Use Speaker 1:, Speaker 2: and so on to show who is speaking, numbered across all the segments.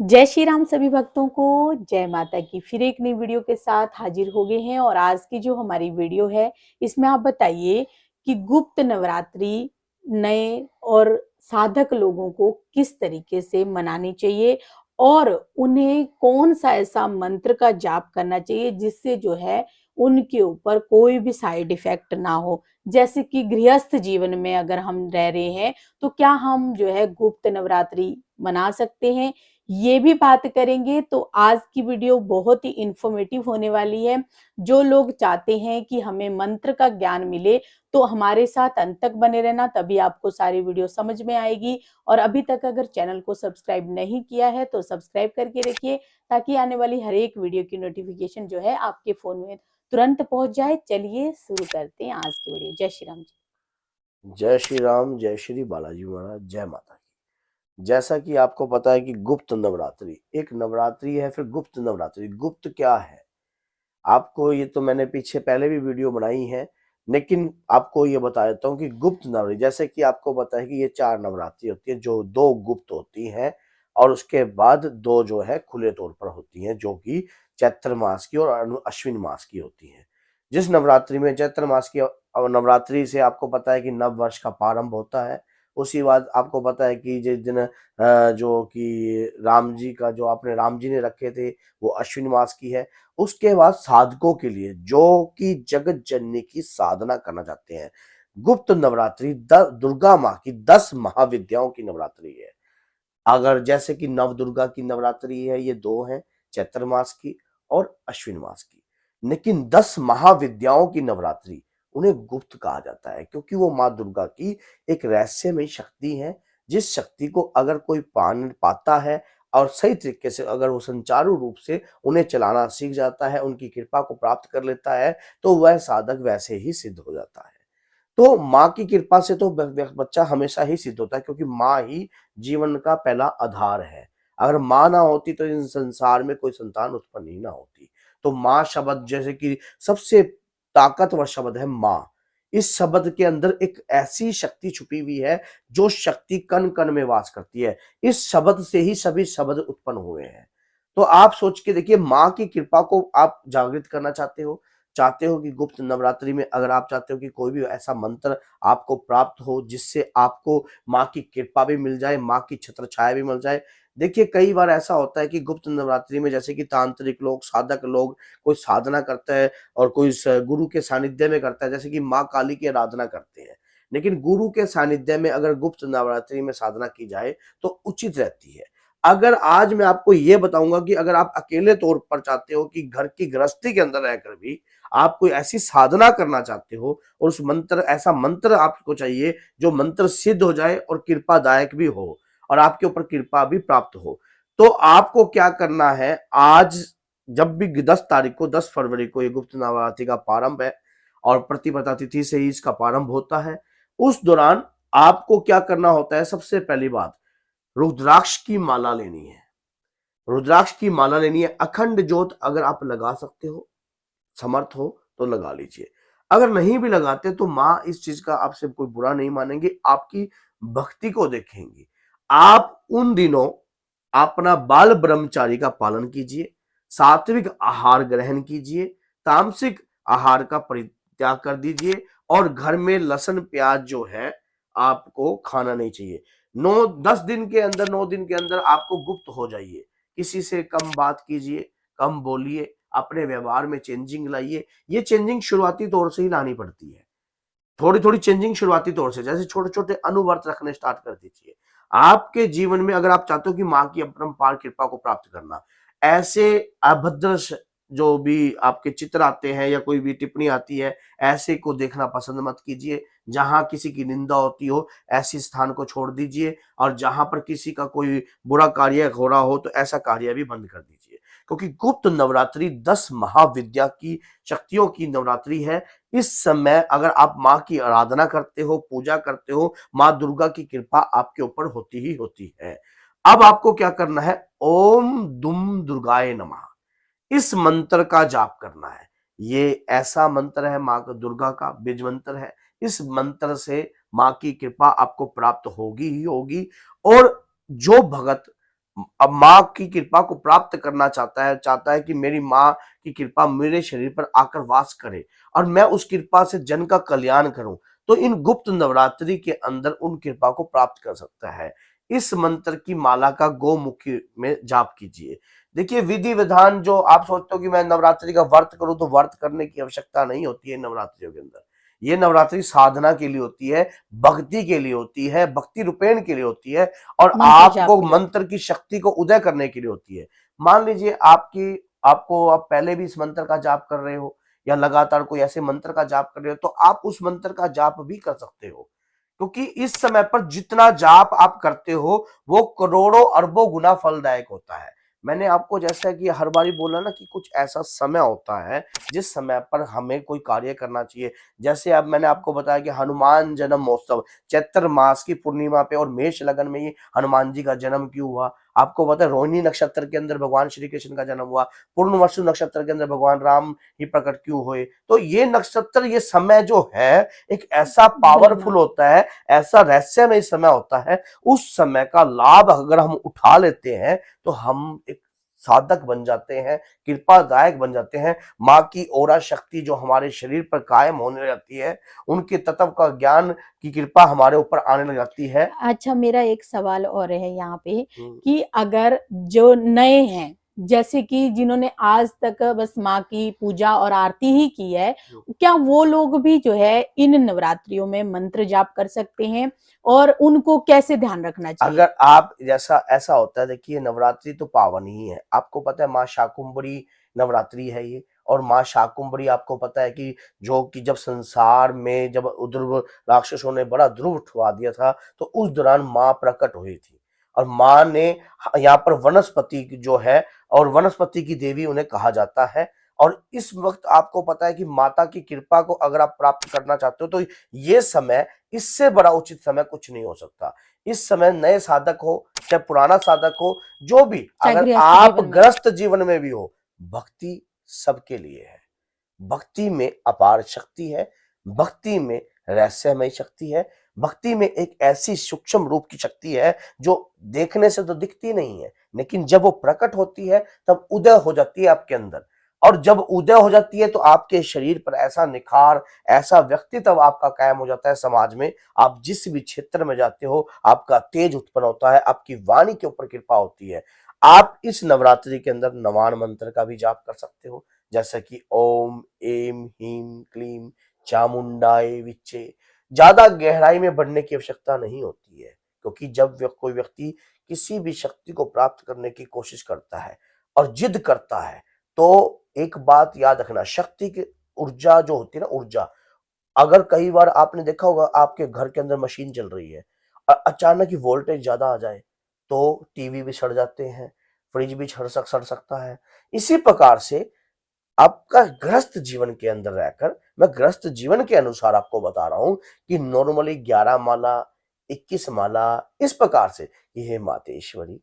Speaker 1: जय श्री राम सभी भक्तों को। जय माता की। फिर एक नई वीडियो के साथ हाजिर हो गए हैं और आज की जो हमारी वीडियो है इसमें आप बताइए कि गुप्त नवरात्रि नए और साधक लोगों को किस तरीके से मनानी चाहिए और उन्हें कौन सा ऐसा मंत्र का जाप करना चाहिए जिससे जो है उनके ऊपर कोई भी साइड इफेक्ट ना हो। जैसे कि गृहस्थ जीवन में अगर हम रह रहे हैं तो क्या हम जो है गुप्त नवरात्रि मना सकते हैं, ये भी बात करेंगे। तो आज की वीडियो बहुत ही इंफॉर्मेटिव होने वाली है। जो लोग चाहते हैं कि हमें मंत्र का ज्ञान मिले तो हमारे साथ अंत तक बने रहना, तभी आपको सारी वीडियो समझ में आएगी। और अभी तक अगर चैनल को सब्सक्राइब नहीं किया है तो सब्सक्राइब करके रखिए ताकि आने वाली हर एक वीडियो की नोटिफिकेशन जो है आपके फोन में तुरंत पहुंच जाए। चलिए शुरू करते हैं आज की वीडियो। जय श्री राम जी।
Speaker 2: जय श्री राम, जय श्री बालाजी महाराज, जय माता की। जैसा कि आपको पता है कि गुप्त नवरात्रि एक नवरात्रि है, फिर गुप्त नवरात्रि। गुप्त क्या है आपको, ये तो मैंने पीछे पहले भी वीडियो बनाई है, लेकिन आपको ये बता देता हूँ कि गुप्त नवरात्रि, जैसे कि आपको पता है कि ये 4 नवरात्रि होती है, जो 2 गुप्त होती हैं और उसके बाद 2 जो है खुले तौर पर होती हैं, जो कि चैत्र मास की और अश्विन मास की होती हैं। जिस नवरात्रि में चैत्र मास की नवरात्रि से आपको पता है कि नव वर्ष का प्रारंभ होता है। उसी बाद आपको पता है कि जिस दिन जो कि राम जी का जो आपने राम जी ने रखे थे वो अश्विन मास की है। उसके बाद साधकों के लिए जो कि जगत जननी की साधना करना चाहते हैं, गुप्त नवरात्रि दुर्गा माँ की 10 महाविद्याओं की नवरात्रि है। अगर जैसे कि नव दुर्गा की नवरात्रि है, ये 2 हैं, चैत्र मास की और अश्विन मास की। लेकिन 10 महाविद्याओं की नवरात्रि उन्हें गुप्त कहा जाता है, क्योंकि वो माँ दुर्गा की एक रहस्यमयी शक्ति है, जिस शक्ति को अगर कोई पान पाता है और सही तरीके से अगर वो सुचारू रूप से उन्हें चलाना सीख जाता है, उनकी कृपा को प्राप्त कर लेता है, तो वह साधक वैसे ही सिद्ध हो जाता है। तो माँ की कृपा से तो बच्चा हमेशा ही सिद्ध होता है, क्योंकि माँ ही जीवन का पहला आधार है। अगर माँ ना होती तो इस संसार में कोई संतान उत्पन्न ही ना होती। तो माँ शब्द जैसे कि सबसे ताकतवर शब्द है माँ। इस शब्द के अंदर एक ऐसी शक्ति छुपी हुई है, जो शक्ति कण कण में वास करती है। इस शब्द से ही सभी शब्द उत्पन्न हुए हैं। तो आप सोच के देखिए, माँ की कृपा को आप जागृत करना चाहते हो कि गुप्त नवरात्रि में अगर आप चाहते हो कि कोई भी ऐसा मंत्र आपको प्राप्त हो जिससे आपको माँ की कृपा भी मिल जाए, माँ की छत्र छाया भी मिल जाए। देखिए, कई बार ऐसा होता है कि गुप्त नवरात्रि में जैसे कि तांत्रिक लोग, साधक लोग कोई साधना करता है और कोई गुरु के सानिध्य में करता है, जैसे कि माँ काली की आराधना करते हैं। लेकिन गुरु के सानिध्य में अगर गुप्त नवरात्रि में साधना की जाए तो उचित रहती है। अगर आज मैं आपको ये बताऊंगा कि अगर आप अकेले तौर पर चाहते हो कि घर की गृहस्थी के अंदर रहकर भी आप कोई ऐसी साधना करना चाहते हो और उस मंत्र ऐसा मंत्र आपको चाहिए जो मंत्र सिद्ध हो जाए और कृपादायक भी हो और आपके ऊपर कृपा भी प्राप्त हो, तो आपको क्या करना है। आज जब भी 10 तारीख को 10 फरवरी को ये गुप्त नवरात्रि का प्रारंभ है और प्रतिपदा तिथि से ही इसका प्रारंभ होता है। उस दौरान आपको क्या करना होता है, सबसे पहली बात रुद्राक्ष की माला लेनी है। रुद्राक्ष की माला लेनी है। अखंड ज्योत अगर आप लगा सकते हो, समर्थ हो तो लगा लीजिए। अगर नहीं भी लगाते तो माँ इस चीज का आपसे कोई बुरा नहीं मानेंगे, आपकी भक्ति को देखेंगे। आप उन दिनों अपना बाल ब्रह्मचारी का पालन कीजिए, सात्विक आहार ग्रहण कीजिए, तामसिक आहार का परित्याग कर दीजिए और घर में लहसुन प्याज जो है आपको खाना नहीं चाहिए। 9 दिन के अंदर आपको गुप्त हो जाइए। किसी से कम बात कीजिए, कम बोलिए, अपने व्यवहार में चेंजिंग लाइए। ये चेंजिंग शुरुआती तौर से ही लानी पड़ती है। थोड़ी थोड़ी चेंजिंग शुरुआती तौर से, जैसे छोटे छोटे अनुवर्त रखने स्टार्ट कर दीजिए। आपके जीवन में अगर आप चाहते हो कि माँ की अपरंपार कृपा को प्राप्त करना, ऐसे अभद्र जो भी आपके चित्र आते हैं या कोई भी टिप्पणी आती है, ऐसे को देखना पसंद मत कीजिए। जहां किसी की निंदा होती हो ऐसी स्थान को छोड़ दीजिए, और जहां पर किसी का कोई बुरा कार्य हो रहा हो तो ऐसा कार्य भी बंद कर दीजिए। क्योंकि गुप्त नवरात्रि 10 महाविद्या की शक्तियों की नवरात्रि है। इस समय अगर आप माँ की आराधना करते हो, पूजा करते हो, माँ दुर्गा की कृपा आपके ऊपर होती ही होती है। अब आपको क्या करना है, ओम दुम दुर्गाय नमः, इस मंत्र का जाप करना है। ये ऐसा मंत्र है, माँ दुर्गा का बीज मंत्र है। इस मंत्र से माँ की कृपा आपको प्राप्त होगी ही होगी। और जो भगत अब माँ की कृपा को प्राप्त करना चाहता है कि मेरी माँ की कृपा मेरे शरीर पर आकर वास करे और मैं उस कृपा से जन का कल्याण करूं, तो इन गुप्त नवरात्रि के अंदर उन कृपा को प्राप्त कर सकता है। इस मंत्र की माला का गोमुखी में जाप कीजिए। देखिए विधि विधान, जो आप सोचते हो कि मैं नवरात्रि का व्रत करूं, तो व्रत करने की आवश्यकता नहीं होती है नवरात्रियों के अंदर। ये नवरात्रि साधना के लिए होती है, भक्ति के लिए होती है, भक्ति रूपेण के लिए होती है और
Speaker 1: मंत्र जाप
Speaker 2: आपको
Speaker 1: के लिए।
Speaker 2: मंत्र की शक्ति को उदय करने के लिए होती है। मान लीजिए आपको आप पहले भी इस मंत्र का जाप कर रहे हो या लगातार कोई ऐसे मंत्र का जाप कर रहे हो, तो आप उस मंत्र का जाप भी कर सकते हो, क्योंकि इस समय पर जितना जाप आप करते हो वो करोड़ों अरबों गुना फलदायक होता है। मैंने आपको जैसा कि हर बारी बोला ना कि कुछ ऐसा समय होता है जिस समय पर हमें कोई कार्य करना चाहिए। जैसे अब मैंने आपको बताया कि हनुमान जन्म महोत्सव चैत्र मास की पूर्णिमा पे और मेष लगन में ही हनुमान जी का जन्म क्यों हुआ। आपको पता है रोहिणी नक्षत्र के अंदर भगवान श्री कृष्ण का जन्म हुआ, पूर्णवसु नक्षत्र के अंदर भगवान राम ही प्रकट क्यों हुए। तो ये नक्षत्र, ये समय जो है एक ऐसा पावरफुल होता है, ऐसा रहस्यमय समय होता है। उस समय का लाभ अगर हम उठा लेते हैं तो हम एक साधक बन जाते हैं, कृपादायक बन जाते हैं। माँ की ओरा शक्ति जो हमारे शरीर पर कायम होने लग जाती है, उनके तत्व का ज्ञान की कृपा हमारे ऊपर आने लग जाती है।
Speaker 1: अच्छा, मेरा एक सवाल और है यहाँ पे कि अगर जो नए हैं, जैसे कि जिन्होंने आज तक बस माँ की पूजा और आरती ही की है, क्या वो लोग भी जो है इन नवरात्रियों में मंत्र जाप कर सकते हैं और उनको कैसे ध्यान रखना चाहिए?
Speaker 2: अगर आप जैसा ऐसा होता है, देखिए नवरात्रि तो पावन ही है। आपको पता है माँ शाकुंभरी नवरात्रि है ये, और माँ शाकुंभरी आपको पता है कि जो कि जब संसार में जब ध्रुव राक्षसों ने बड़ा ध्रुव उठवा दिया था, तो उस दौरान माँ प्रकट हुई थी और माँ ने यहाँ पर वनस्पति जो है, और वनस्पति की देवी उन्हें कहा जाता है। और इस वक्त आपको पता है कि माता की कृपा को अगर आप प्राप्त करना चाहते हो, तो ये समय, इससे बड़ा उचित समय कुछ नहीं हो सकता। इस समय नए साधक हो चाहे पुराना साधक हो, जो भी,
Speaker 1: चाहे
Speaker 2: अगर
Speaker 1: गृहस्थ
Speaker 2: आप
Speaker 1: जीवन में।
Speaker 2: ग्रस्त जीवन में भी हो, भक्ति सबके लिए है। भक्ति में अपार शक्ति है, भक्ति में रहस्यमय शक्ति है, भक्ति में एक ऐसी सूक्ष्म रूप की शक्ति है जो देखने से तो दिखती नहीं है, लेकिन जब वो प्रकट होती है तब उदय हो जाती है आपके अंदर। और जब उदय हो जाती है तो आपके शरीर पर ऐसा निखार, ऐसा व्यक्तित्व आपका कायम हो जाता है समाज में। आप जिस भी क्षेत्र में जाते हो आपका तेज उत्पन्न होता है, आपकी वाणी के ऊपर कृपा होती है। आप इस नवरात्रि के अंदर नवान मंत्र का भी जाप कर सकते हो, जैसे कि ओम एम हीम क्लीम चामुंडाय विच्चे। ज्यादा गहराई में बढ़ने की आवश्यकता नहीं होती है, क्योंकि जब कोई व्यक्ति किसी भी शक्ति को प्राप्त करने की कोशिश करता है और जिद करता है, तो एक बात याद रखना, शक्ति की ऊर्जा जो होती है ना, ऊर्जा, अगर कई बार आपने देखा होगा आपके घर के अंदर मशीन चल रही है, अचानक ही वोल्टेज ज्यादा आ जाए तो टीवी भी सड़ जाते हैं, फ्रिज भी सड़ सकता है। इसी प्रकार से आपका गृहस्थ जीवन के अंदर रहकर, मैं गृहस्थ जीवन के अनुसार आपको बता रहा हूं कि नॉर्मली 11 माला, 21 माला, इस प्रकार से कि हे मातेश्वरी,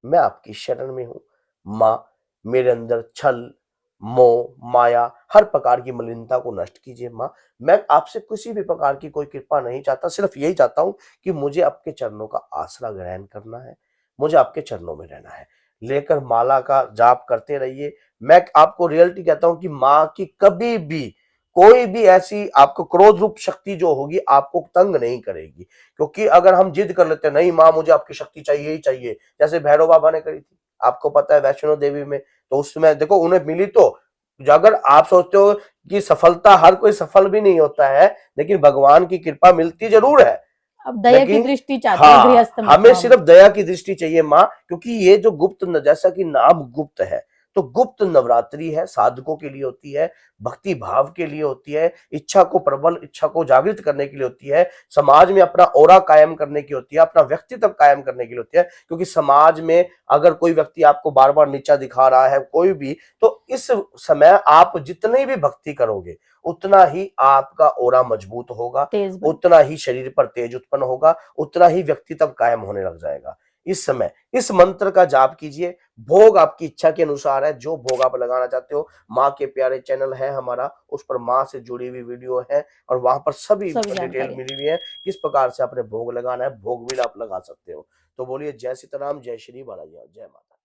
Speaker 2: मैं आपकी शरण में हूं। माँ, मेरे अंदर छल, मोह, माया, हर प्रकार की मलिनता को नष्ट कीजिए। माँ, मैं आपसे किसी भी प्रकार की कोई कृपा नहीं चाहता, सिर्फ यही चाहता हूं कि मुझे आपके चरणों का आसरा ग्रहण करना है, मुझे आपके चरणों में रहना है। लेकर माला का जाप करते रहिए। मैं आपको रियलिटी कहता हूं कि माँ की कभी भी कोई भी ऐसी आपको क्रोध रूप शक्ति जो होगी आपको तंग नहीं करेगी, क्योंकि अगर हम जिद कर लेते हैं, नहीं माँ मुझे आपकी शक्ति चाहिए ही चाहिए, जैसे भैरव बाबा ने करी थी, आपको पता है वैष्णो देवी में, तो उसमें देखो उन्हें मिली, तो अगर आप सोचते हो कि सफलता, हर कोई सफल भी नहीं होता है, लेकिन भगवान की कृपा मिलती जरूर है।
Speaker 1: अब दया की
Speaker 2: लेकिन
Speaker 1: दृष्टि चाहते हैं
Speaker 2: हाँ,
Speaker 1: गृहस्थ में तो
Speaker 2: हमें
Speaker 1: हम।
Speaker 2: सिर्फ दया की दृष्टि चाहिए माँ, क्योंकि ये जो गुप्त जैसा कि नाम गुप्त है, तो गुप्त नवरात्रि है, साधकों के लिए होती है, भक्ति भाव के लिए होती है, इच्छा को प्रबल, इच्छा को जागृत करने के लिए होती है, समाज में अपना ओरा कायम करने की होती है, अपना व्यक्तित्व कायम करने के लिए होती है। क्योंकि समाज में अगर कोई व्यक्ति आपको बार बार नीचा दिखा रहा है कोई भी, तो इस समय आप जितनी भी भक्ति करोगे उतना ही आपका ओरा मजबूत होगा,
Speaker 1: तेज
Speaker 2: उतना ही शरीर पर तेज उत्पन्न होगा, उतना ही व्यक्तित्व कायम होने लग जाएगा। इस समय इस मंत्र का जाप कीजिए। भोग आपकी इच्छा के अनुसार है, जो भोग आप लगाना चाहते हो। माँ के प्यारे चैनल है हमारा, उस पर माँ से जुड़ी हुई वीडियो है और वहां पर सभी
Speaker 1: सब
Speaker 2: डिटेल
Speaker 1: जानकारी।
Speaker 2: मिली हुई है, किस प्रकार से आपने भोग लगाना है, भोग भी आप लगा सकते हो। तो बोलिए जय सीताराम, जय श्री बालाजी, जय माता।